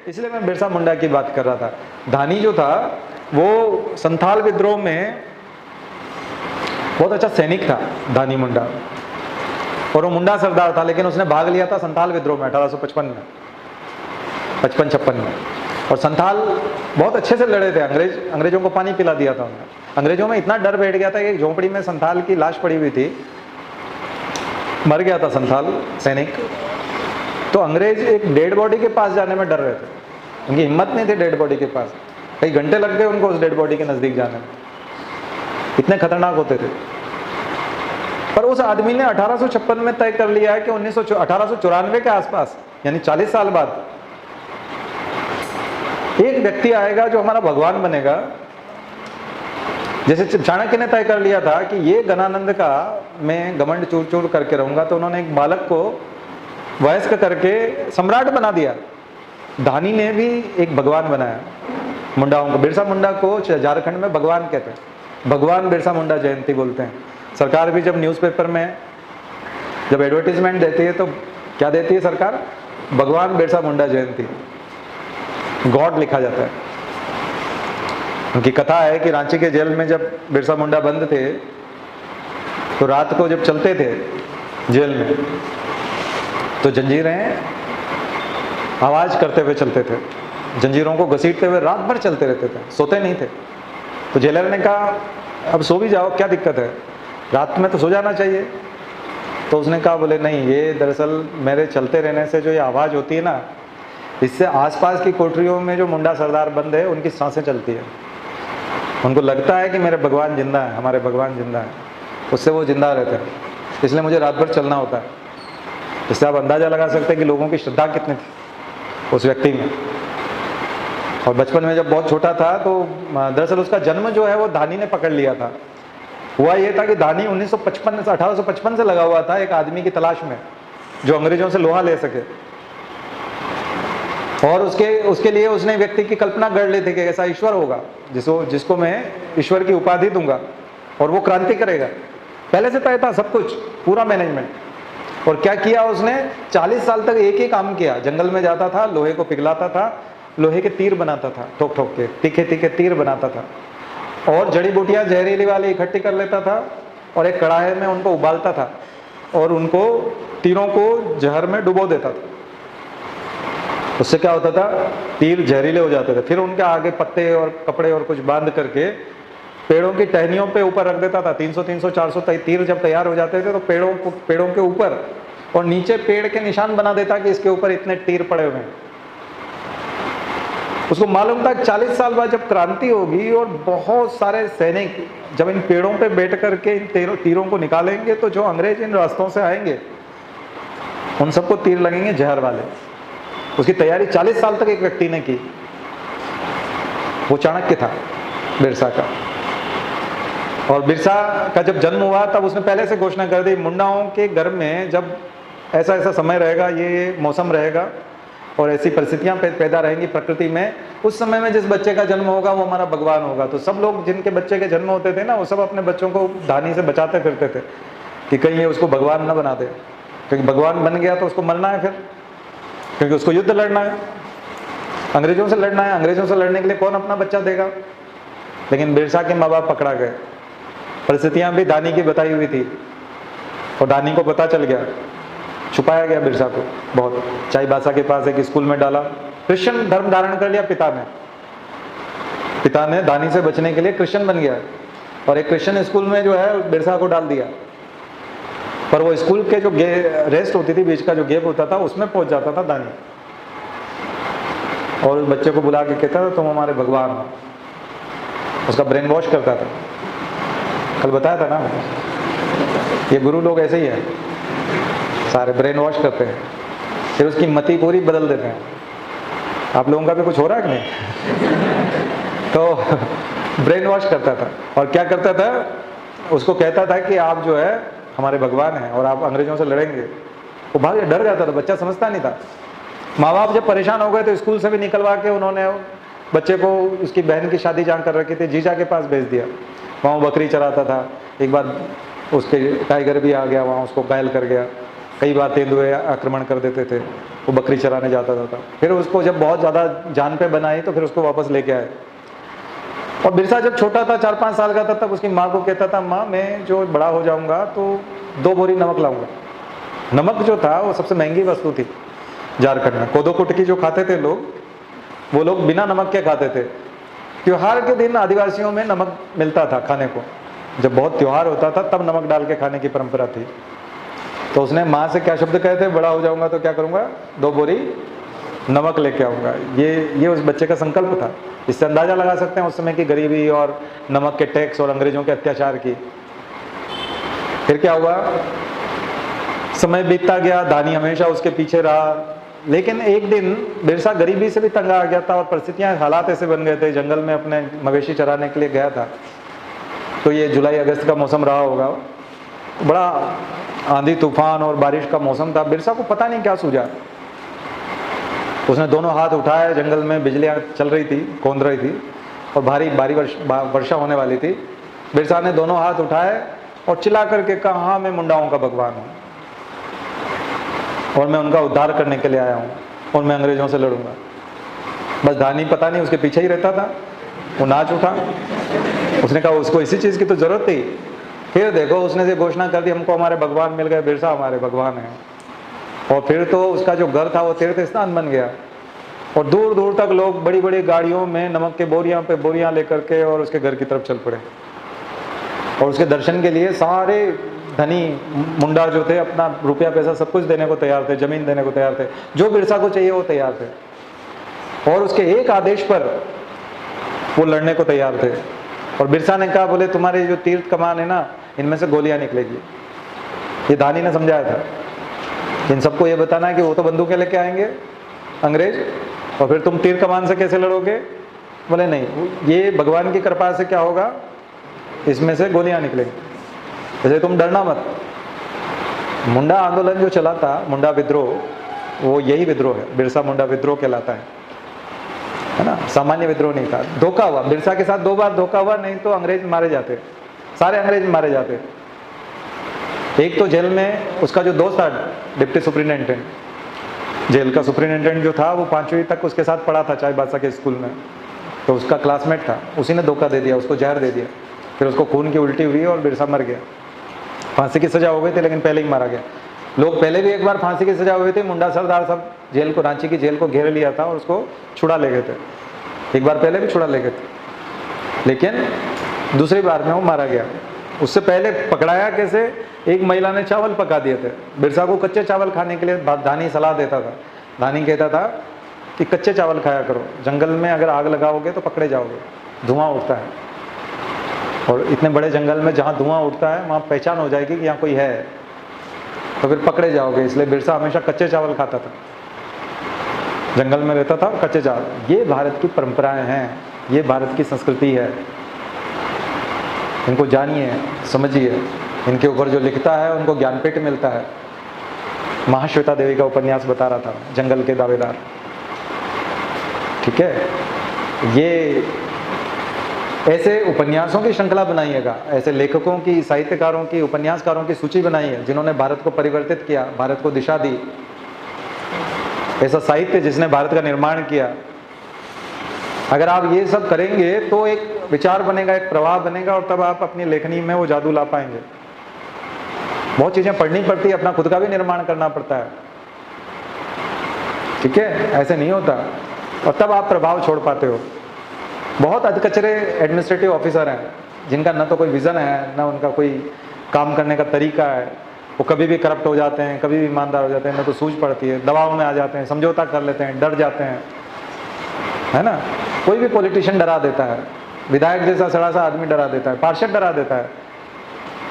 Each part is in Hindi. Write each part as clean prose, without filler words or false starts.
इसलिए मैं बिरसा मुंडा की बात कर रहा था। धानी जो था वो संथाल विद्रोह में बहुत अच्छा सैनिक था, धानी मुंडा, और वो मुंडा सरदार था, लेकिन उसने भाग लिया था संथाल विद्रोह में 1855 में, 55-56 में। और संथाल बहुत अच्छे से लड़े थे, अंग्रेजों को पानी पिला दिया था उन्होंने। अंग्रेजों में इतना डर बैठ गया था कि एक झोंपड़ी में संथाल की लाश पड़ी हुई थी, मर गया था संथाल सैनिक। तो अंग्रेज एक डेड बॉडी के पास जाने में डर रहे थे, उनकी हिम्मत नहीं थी डेड बॉडी के पास, कई घंटे लग गए उनको उस डेड बॉडी के नज़दीक जाने में, इतने खतरनाक होते थे। पर उस आदमी ने 1856 में तय कर लिया है कि 1894 के आसपास, यानी 40 साल बाद, एक व्यक्ति आएगा जो हमारा भगवान बनेगा। जैसे चाणक्य ने तय कर लिया था कि ये गणानंद का मैं घमंड चूर चूर करके रहूंगा, तो उन्होंने एक बालक को वयस्क करके सम्राट बना दिया। धानी ने भी एक भगवान बनाया मुंडाओं को। बिरसा मुंडा को झारखंड में भगवान कहते हैं, भगवान बिरसा मुंडा जयंती बोलते हैं। सरकार भी जब न्यूज़पेपर में जब एडवर्टीजमेंट देती है तो क्या देती है सरकार? भगवान बिरसा मुंडा जयंती, गॉड लिखा जाता है। उनकी कथा है कि रांची के जेल में जब बिरसा मुंडा बंद थे तो रात को जब चलते थे जेल में तो जंजीरें आवाज करते हुए चलते थे, जंजीरों को घसीटते हुए रात भर चलते रहते थे, सोते नहीं थे। तो जेलर ने कहा अब सो भी जाओ, क्या दिक्कत है, रात में तो सो जाना चाहिए। तो उसने कहा बोले नहीं, ये दरअसल मेरे चलते रहने से जो ये आवाज़ होती है ना, इससे आसपास की कोठरियों में जो मुंडा सरदार बंद है उनकी सांसें चलती है, उनको लगता है कि मेरे भगवान जिंदा है, हमारे भगवान जिंदा है, उससे वो जिंदा रहते हैं, इसलिए मुझे रात भर चलना होता है। इससे आप अंदाज़ा लगा सकते हैं कि लोगों की श्रद्धा कितनी थी उस व्यक्ति में। और बचपन में जब बहुत छोटा था तो दरअसल उसका जन्म जो है वो धानी ने पकड़ लिया था। हुआ ये था कि धानी 1855 से लगा हुआ था एक आदमी की तलाश में जो अंग्रेजों से लोहा ले सके, और उसके लिए उसने व्यक्ति की कल्पना गढ़ ली थी कि ऐसा ईश्वर होगा जिसको मैं ईश्वर की उपाधि दूंगा और वो क्रांति करेगा। पहले से तय था सब कुछ, पूरा मैनेजमेंट। और क्या किया उसने, 40 साल तक एक ही काम किया, जंगल में जाता था, लोहे को पिघलाता था, लोहे के तीर बनाता था, ठोक ठोक के तीखे तीखे तीर बनाता था, और जड़ी बूटियां जहरीली वाली इकट्ठी कर लेता था और एक कढ़ाई में उनको उबालता था और उनको तीरों को जहर में डुबो देता था। उससे क्या होता था, तीर जहरीले हो जाते थे। फिर उनके आगे पत्ते और कपड़े और कुछ बांध करके पेड़ों की टहनियों पे ऊपर रख देता था। 300-400 तीर जब तैयार हो जाते थे तो पेड़ों के ऊपर और नीचे पेड़ के निशान बना देता कि इसके ऊपर इतने तीर पड़े हुए हैं। उसको मालूम था 40 साल बाद जब क्रांति होगी और बहुत सारे सैनिक जब इन पेड़ों पे बैठ करके इन तीरों को निकालेंगे तो जो अंग्रेज इन रास्तों से आएंगे उन सबको तीर लगेंगे जहर वाले। उसकी तैयारी 40 साल तक एक व्यक्ति ने की, वो चाणक्य था बिरसा का। और बिरसा का जब जन्म हुआ तब उसने पहले से घोषणा कर दी, मुंडाओं के घर में जब ऐसा ऐसा समय रहेगा, ये मौसम रहेगा और ऐसी परिस्थितियां पैदा रहेंगी प्रकृति में, उस समय में जिस बच्चे का जन्म होगा वो हमारा भगवान होगा। तो सब लोग जिनके बच्चे के जन्म होते थे ना, वो सब अपने बच्चों को धानी से बचाते फिरते थे कि कहीं ये उसको भगवान ना बना दे, क्योंकि भगवान बन गया तो उसको मरना है फिर, क्योंकि उसको युद्ध लड़ना है, अंग्रेजों से लड़ना है। अंग्रेजों से लड़ने के लिए कौन अपना बच्चा देगा। लेकिन बिरसा के माँ बाप पकड़ा गए, परिस्थितियां भी धानी की बताई हुई थी और धानी को पता चल गया, छुपाया गया बिरसा को बहुत। चाईबासा के पास एक स्कूल में डाला, क्रिश्चियन धर्म धारण कर लिया पिता ने धानी से बचने के लिए क्रिश्चियन बन गया और एक क्रिश्चियन स्कूल में जो है बिरसा को डाल दिया। पर वो स्कूल के जो रेस्ट होती थी, बीच का जो गैप होता था, उसमें पहुंच जाता था धानी और उस बच्चे को बुला के कहता था तुम हमारे भगवान हो। उसका ब्रेन वॉश करता था, कल बताया था ना, ये गुरु लोग ऐसे ही है, सारे ब्रेन वॉश करते हैं, फिर उसकी मति पूरी बदल देते हैं। आप लोगों का भी कुछ हो रहा है कि नहीं? तो ब्रेन वॉश करता था और क्या करता था, उसको कहता था कि आप जो है हमारे भगवान हैं और आप अंग्रेजों से लड़ेंगे। वो भाग डर जाता था, बच्चा समझता नहीं था। माँ बाप जब परेशान हो गए तो स्कूल से भी निकलवा के उन्होंने बच्चे को, उसकी बहन की शादी जहाँ कर रखी थी, जीजा के पास भेज दिया। वहाँ बकरी चराता था, एक बार उसके टाइगर भी आ गया, वहाँ उसको घायल कर गया। कई बार तेंदुए आक्रमण कर देते थे, वो बकरी चराने जाता था। फिर उसको जब बहुत ज़्यादा जान पे बनाई तो फिर उसको वापस लेके आए। और बिरसा जब छोटा था, 4-5 साल का था, तब उसकी माँ को कहता था, माँ मैं जो बड़ा हो जाऊंगा तो 2 बोरी नमक लाऊंगा। नमक जो था वो सबसे महंगी वस्तु थी झारखंड में। कोदो कुटकी जो खाते थे लोग, वो लोग बिना नमक के खाते थे। त्योहार के दिन आदिवासियों में नमक मिलता था खाने को, जब बहुत त्योहार होता था तब नमक डाल के खाने की परंपरा थी। तो उसने माँ से क्या शब्द कहे थे, बड़ा हो जाऊंगा तो क्या करूंगा, 2 बोरी नमक लेके आऊंगा। ये उस बच्चे का संकल्प था। इससे अंदाजा लगा सकते हैं उस समय की गरीबी और नमक के टैक्स और अंग्रेजों के अत्याचार की। फिर क्या हुआ, समय बीतता गया, दानी हमेशा उसके पीछे रहा। लेकिन एक दिन बिरसा गरीबी से भी तंग आ गया था और परिस्थितियां, हालात ऐसे बन गए थे, जंगल में अपने मवेशी चराने के लिए गया था। तो ये जुलाई अगस्त का मौसम रहा होगा, बड़ा आंधी तूफान और बारिश का मौसम था। बिरसा को पता नहीं क्या सूझा, उसने दोनों हाथ उठाए, जंगल में बिजलियां चल रही थी, कौंध रही थी और भारी वर्षा होने वाली थी। बिरसा ने दोनों हाथ उठाए और चिल्ला करके कहा, हाँ मैं मुंडाओं का भगवान हूँ और मैं उनका उद्धार करने के लिए आया हूँ और मैं अंग्रेजों से लड़ूंगा। बस धानी पता नहीं उसके पीछे ही रहता था, वो नाच उठा। उसने कहा उसको इसी चीज़ की तो जरूरत थी। फिर देखो उसने से घोषणा कर दी, हमको हमारे भगवान मिल गए, बिरसा हमारे भगवान हैं। और फिर तो उसका जो घर था वो तीर्थ स्थान बन गया और दूर दूर तक लोग बड़ी बड़ी गाड़ियों में नमक के बोरियां पे बोरियां लेकर के और उसके घर की तरफ चल पड़े। और उसके दर्शन के लिए सारे धनी मुंडा जो थे अपना रुपया पैसा सब कुछ देने को तैयार थे, जमीन देने को तैयार थे, जो बिरसा को चाहिए वो तैयार थे। और उसके एक आदेश पर वो लड़ने को तैयार थे। और बिरसा ने कहा, बोले तुम्हारे जो तीर्थ कमान है ना, इनमें से गोलियां निकलेगी। ये दानी ने समझाया था, इन सबको ये बताना है कि वो तो बंदूकें लेके आएंगे अंग्रेज, और फिर तुम तीर कमान से कैसे लड़ोगे। बोले नहीं, ये भगवान की कृपा से क्या होगा, इसमें से गोलियां निकलेंगी, जैसे तुम डरना मत। मुंडा आंदोलन जो चला था, मुंडा विद्रोह, वो यही विद्रोह है, बिरसा मुंडा विद्रोह कहलाता है ना। सामान्य विद्रोह नहीं था, धोखा हुआ। बिरसा के साथ 2 बार धोखा हुआ, नहीं तो अंग्रेज मारे जाते, सारे अंग्रेज मारे जाते। एक तो जेल में उसका जो दोस्त था, डिप्टी सुपरिटेंडेंट, जेल का सुपरिटेंडेंट जो था, वो 5वीं तक उसके साथ पढ़ा था चाय बादशाह के स्कूल में, तो उसका क्लासमेट था, उसी ने धोखा दे दिया, उसको जहर दे दिया। फिर उसको खून की उल्टी हुई और बिरसा मर गया। फांसी की सजा हो गई थी, लेकिन पहले ही मारा गया। लोग पहले भी एक बार फांसी की सजा हुई थी, मुंडा सरदार सब जेल को, रांची की जेल को घेर लिया था और उसको छुड़ा ले गए थे। एक बार पहले भी छुड़ा ले गए थे, लेकिन दूसरी बार में वो मारा गया। उससे पहले पकड़ाया कैसे, एक महिला ने चावल पका दिए थे। बिरसा को कच्चे चावल खाने के लिए धानी सलाह देता था। धानी कहता था कि कच्चे चावल खाया करो, जंगल में अगर आग लगाओगे तो पकड़े जाओगे, धुआं उठता है, और इतने बड़े जंगल में जहाँ धुआं उठता है वहाँ पहचान हो जाएगी कि यहाँ कोई है, तो फिर पकड़े जाओगे। इसलिए बिरसा हमेशा कच्चे चावल खाता था, जंगल में रहता था, कच्चे चावल। ये भारत की परंपराएं हैं, ये भारत की संस्कृति है, इनको जानिए, समझिए। इनके ऊपर जो लिखता है उनको ज्ञानपीठ मिलता है। महाश्वेता देवी का उपन्यास बता रहा था, जंगल के दावेदार, ठीक है। ये ऐसे उपन्यासों की श्रृंखला बनाइएगा, ऐसे लेखकों की, साहित्यकारों की, उपन्यासकारों की सूची बनाइए जिन्होंने भारत को परिवर्तित किया, भारत को दिशा दी। ऐसा साहित्य जिसने भारत का निर्माण किया। अगर आप ये सब करेंगे तो एक विचार बनेगा, एक प्रभाव बनेगा, और तब आप अपनी लेखनी में वो जादू ला पाएंगे। बहुत चीजें पढ़नी पड़ती है, अपना खुद का भी निर्माण करना पड़ता है, ठीक है, ऐसे नहीं होता, और तब आप प्रभाव छोड़ पाते हो। बहुत अधकचरे एडमिनिस्ट्रेटिव ऑफिसर हैं जिनका न तो कोई विजन है, न उनका कोई काम करने का तरीका है। वो कभी भी करप्ट हो जाते हैं, कभी भी ईमानदार हो जाते हैं, न तो सूझ पड़ती है, दबाव में आ जाते हैं, समझौता कर लेते हैं, डर जाते हैं, है ना। कोई भी पॉलिटिशियन डरा देता है, विधायक जैसा सड़ा सा आदमी डरा देता है, पार्षद डरा देता है,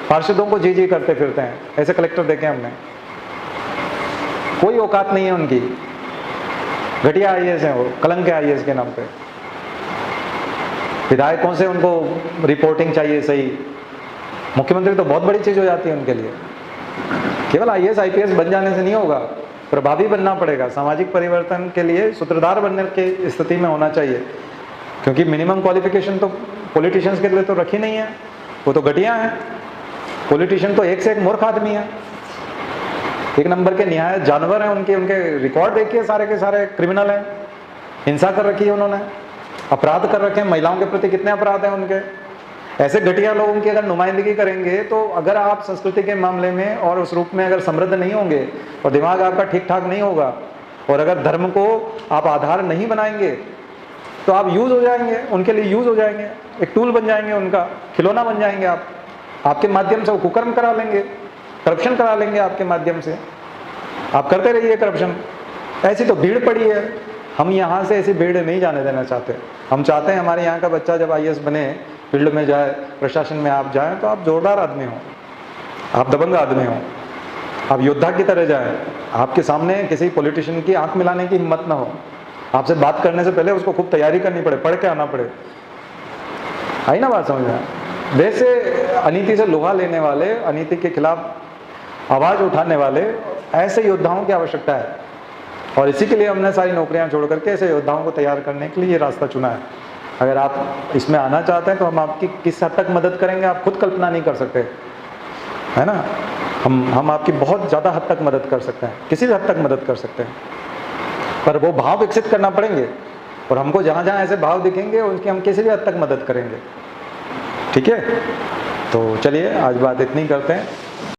पार्षदों को जी जी करते फिरते हैं। ऐसे कलेक्टर देखे हमने, कोई औकात नहीं है उनकी, घटिया आईएएस हैं वो, कलंक है आईएएस के नाम पे। विधायकों से उनको रिपोर्टिंग चाहिए सही, मुख्यमंत्री तो बहुत बड़ी चीज हो जाती है उनके लिए। केवल आईएएस आईपीएस बन जाने से नहीं होगा, प्रभावी बनना पड़ेगा। सामाजिक परिवर्तन के लिए सूत्रधार बनने की स्थिति में होना चाहिए, क्योंकि मिनिमम क्वालिफिकेशन तो पॉलिटिशियंस के लिए तो रखी नहीं है, वो तो घटिया है। पॉलिटिशियन तो एक से एक मूर्ख आदमी है, एक नंबर के निहायत जानवर हैं, उनके उनके रिकॉर्ड देखिए, सारे के सारे क्रिमिनल हैं, हिंसा कर रखी है उन्होंने, अपराध कर रखे हैं, महिलाओं के प्रति कितने अपराध हैं उनके। ऐसे घटिया लोगों की अगर नुमाइंदगी करेंगे तो अगर आप संस्कृति के मामले में और उस रूप में अगर समृद्ध नहीं होंगे और दिमाग आपका ठीक ठाक नहीं होगा और अगर धर्म को आप आधार नहीं बनाएंगे तो आप यूज हो जाएंगे, उनके लिए यूज हो जाएंगे, एक टूल बन जाएंगे, उनका खिलौना बन जाएंगे। आप आपके माध्यम से वो कुकर्म करा लेंगे, करप्शन करा लेंगे आपके माध्यम से। आप करते रहिए करप्शन। ऐसी तो भीड़ पड़ी है, हम यहाँ से ऐसी भीड़ नहीं जाने देना चाहते। हम चाहते हैं हमारे यहाँ का बच्चा जब IAS बने, फील्ड में जाए, प्रशासन में आप जाएं तो आप जोरदार आदमी हो, आप दबंग आदमी हो, आप योद्धा की तरह जाएं। आपके सामने किसी पॉलिटिशियन की आंख मिलाने की हिम्मत ना हो, आपसे बात करने से पहले उसको खूब तैयारी करनी पड़े, पढ़ के आना पड़े। आई ना बात समझ में? वैसे अनीति से लोहा लेने वाले, अनीति के खिलाफ आवाज उठाने वाले ऐसे योद्धाओं की आवश्यकता है, और इसी के लिए हमने सारी नौकरियां छोड़ करके ऐसे योद्धाओं को तैयार करने के लिए ये रास्ता चुना है। अगर आप इसमें आना चाहते हैं तो हम आपकी किस हद तक मदद करेंगे आप खुद कल्पना नहीं कर सकते, है ना। हम आपकी बहुत ज़्यादा हद तक मदद कर सकते हैं, किसी भी हद तक मदद कर सकते हैं, पर वो भाव विकसित करना पड़ेंगे, और हमको जहाँ जहाँ ऐसे भाव दिखेंगे उनकी हम किसी भी हद तक मदद करेंगे। ठीक है, तो चलिए आज बात इतनी करते हैं।